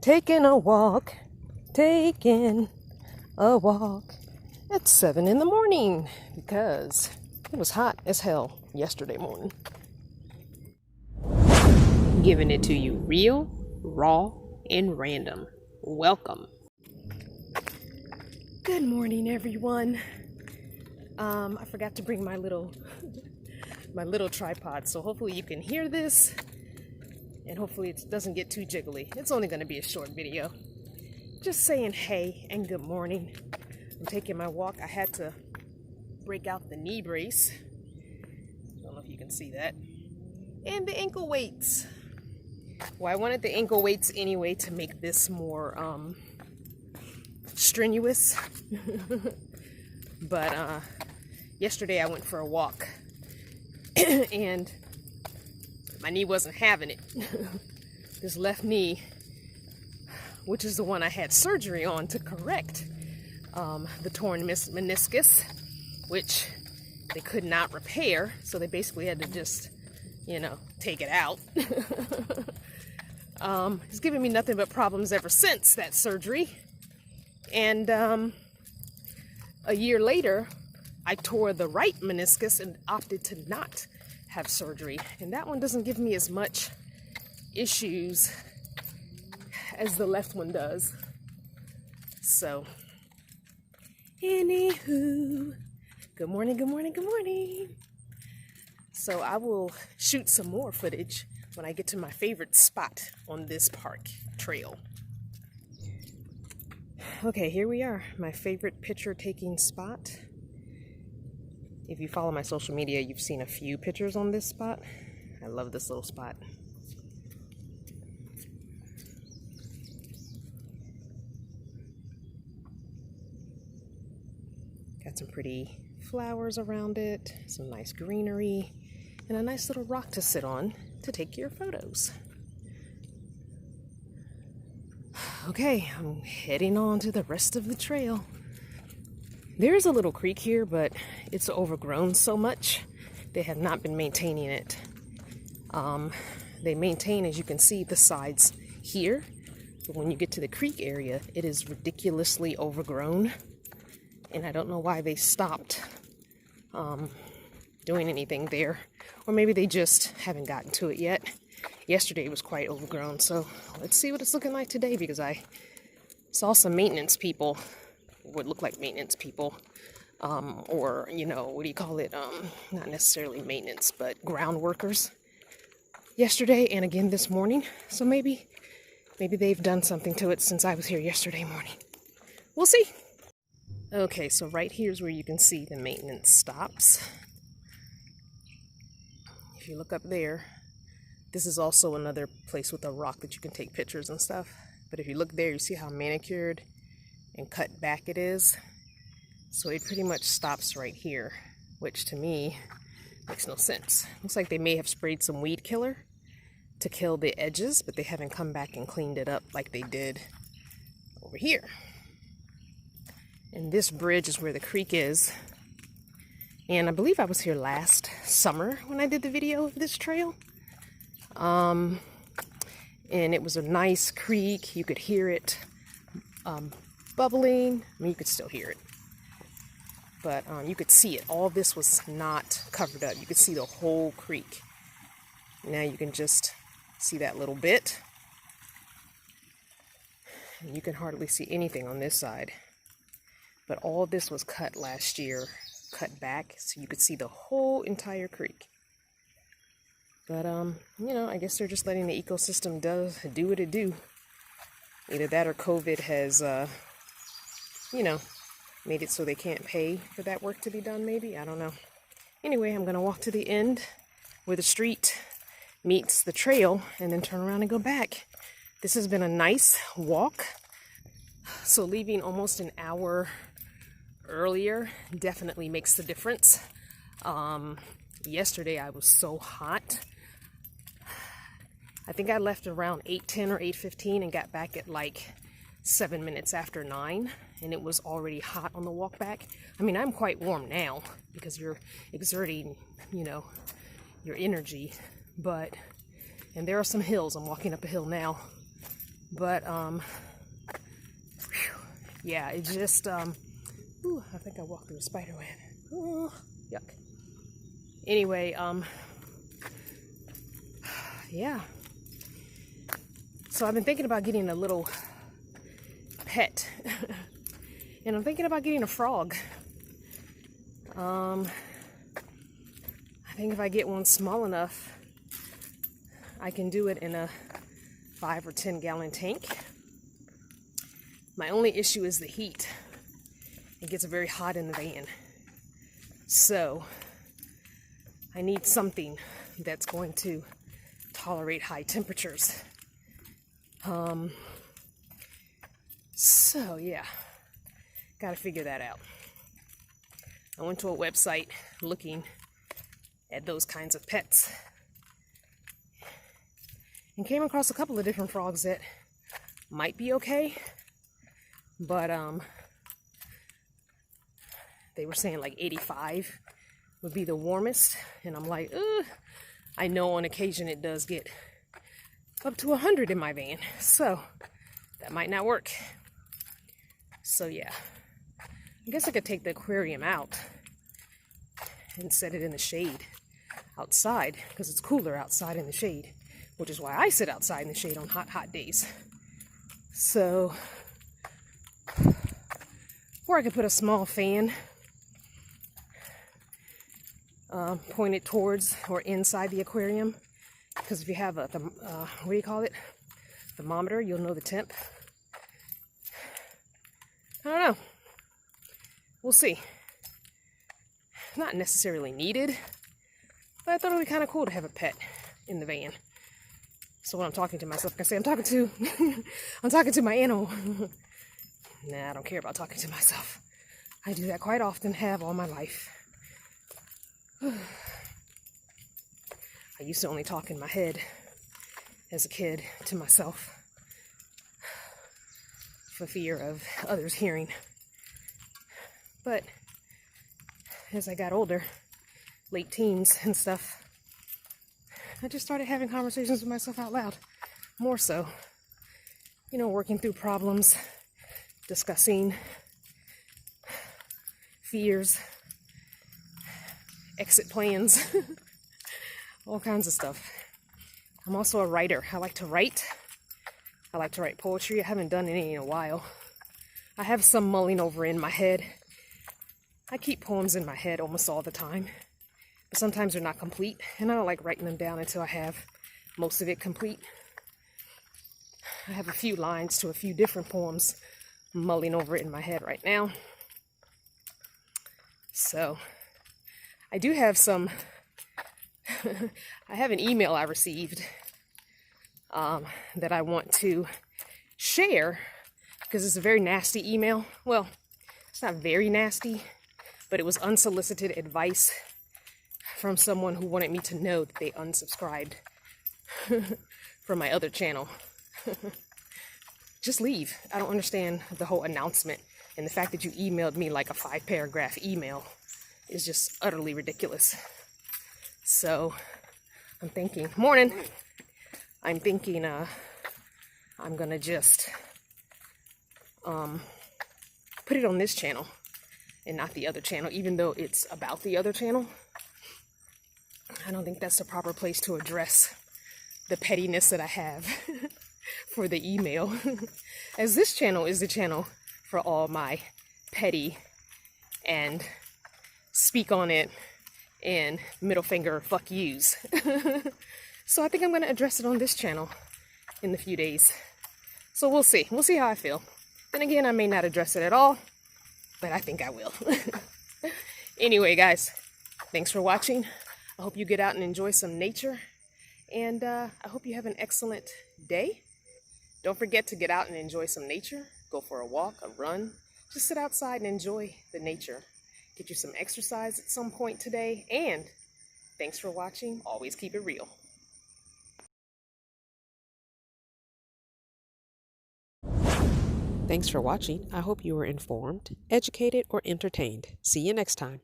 Taking a walk at 7 in the morning because it was hot as hell yesterday morning. Giving it to you real, raw, and random. Welcome. Good morning, everyone. I forgot to bring my little tripod, so hopefully you can hear this and hopefully it doesn't get too jiggly. It's only going to be a short video. Just saying hey and good morning. I'm taking my walk. I had to break out the knee brace. I don't know if you can see that. And the ankle weights. Well, I wanted the ankle weights anyway to make this more strenuous. But yesterday I went for a walk and my knee wasn't having it. This left knee, which is the one I had surgery on to correct the torn meniscus, which they could not repair, so they basically had to just, take it out. It's given me nothing but problems ever since that surgery. And a year later, I tore the right meniscus and opted to not have surgery. And that one doesn't give me as much issues as the left one does. So, anywho, good morning, good morning, good morning. So I will shoot some more footage when I get to my favorite spot on this park trail. Okay, here we are, my favorite picture taking spot. If you follow my social media, you've seen a few pictures on this spot. I love this little spot. Got some pretty flowers around it, some nice greenery, and a nice little rock to sit on to take your photos. Okay, I'm heading on to the rest of the trail. There's a little creek here, but it's overgrown so much, they have not been maintaining it. They maintain, as you can see, the sides here, but when you get to the creek area, it is ridiculously overgrown, and I don't know why they stopped doing anything there, or maybe they just haven't gotten to it yet. Yesterday was quite overgrown, so let's see what it's looking like today, because I saw some maintenance people, what look like maintenance people, or, what do you call it, not necessarily maintenance, but ground workers yesterday and again this morning. So maybe they've done something to it since I was here yesterday morning. We'll see. Okay, so right here's where you can see the maintenance stops. If you look up there, this is also another place with a rock that you can take pictures and stuff. But if you look there, you see how manicured and cut back it is. So it pretty much stops right here, which to me makes no sense. Looks like they may have sprayed some weed killer to kill the edges, but they haven't come back and cleaned it up like they did over here. And this bridge is where the creek is. And I believe I was here last summer when I did the video of this trail. And it was a nice creek. You could hear it bubbling. I mean, you could still hear it. But you could see it. All this was not covered up. You could see the whole creek. Now you can just see that little bit. And you can hardly see anything on this side. But all this was cut last year, cut back, so you could see the whole entire creek. But, I guess they're just letting the ecosystem do what it do. Either that or COVID has, made it so they can't pay for that work to be done, maybe. I don't know. Anyway, I'm going to walk to the end where the street meets the trail and then turn around and go back. This has been a nice walk. So leaving almost an hour earlier definitely makes the difference. Yesterday I was so hot. I think I left around 8:10 or 8:15 and got back at like 7 minutes after 9, and it was already hot on the walk back. I mean, I'm quite warm now because you're exerting, your energy, and there are some hills. I'm walking up a hill now, But yeah, it just ooh, I think I walked through a spider web. Oh, yuck. Anyway, yeah. So I've been thinking about getting a little pet. And I'm thinking about getting a frog. I think if I get one small enough, I can do it in a 5 or 10 gallon tank. My only issue is the heat. It gets very hot in the van. So I need something that's going to tolerate high temperatures. So yeah, gotta figure that out. I went to a website looking at those kinds of pets and came across a couple of different frogs that might be okay, but they were saying like 85 would be the warmest, and I'm like, ugh. I know on occasion it does get up to 100 in my van, so that might not work. So yeah, I guess I could take the aquarium out and set it in the shade outside, because it's cooler outside in the shade, which is why I sit outside in the shade on hot days. So, or I could put a small fan pointed towards or inside the aquarium, because if you have a what do you call it, thermometer, you'll know the temp. I don't know. We'll see. Not necessarily needed, but I thought it would be kind of cool to have a pet in the van. So when I'm talking to myself, I say I'm talking to I'm talking to my animal. Nah, I don't care about talking to myself. I do that quite often, have all my life. I used to only talk in my head as a kid to myself for fear of others hearing. But as I got older, late teens and stuff, I just started having conversations with myself out loud. More so, you know, working through problems, discussing fears, exit plans, all kinds of stuff. I'm also a writer. I like to write. I like to write poetry. I haven't done any in a while. I have some mulling over in my head. I keep poems in my head almost all the time, but sometimes they're not complete, and I don't like writing them down until I have most of it complete. I have a few lines to a few different poems mulling over it in my head right now. So I do have some I have an email I received that I want to share, because it's a very nasty email. Well, it's not very nasty, but it was unsolicited advice from someone who wanted me to know that they unsubscribed from my other channel. Just leave. I don't understand the whole announcement, and the fact that you emailed me like a 5-paragraph email is just utterly ridiculous. So I'm thinking, morning, I'm thinking I'm gonna just put it on this channel and not the other channel, even though it's about the other channel. I don't think that's the proper place to address the pettiness that I have for the email, as this channel is the channel for all my petty and speak on it and middle finger fuck yous. So I think I'm going to address it on this channel in a few days. So we'll see. We'll see how I feel. Then again, I may not address it at all, but I think I will. Anyway, guys, thanks for watching. I hope you get out and enjoy some nature, and I hope you have an excellent day. Don't forget to get out and enjoy some nature. Go for a walk, a run. Just sit outside and enjoy the nature. Get you some exercise at some point today, and thanks for watching. Always keep it real. Thanks for watching. I hope you were informed, educated, or entertained. See you next time.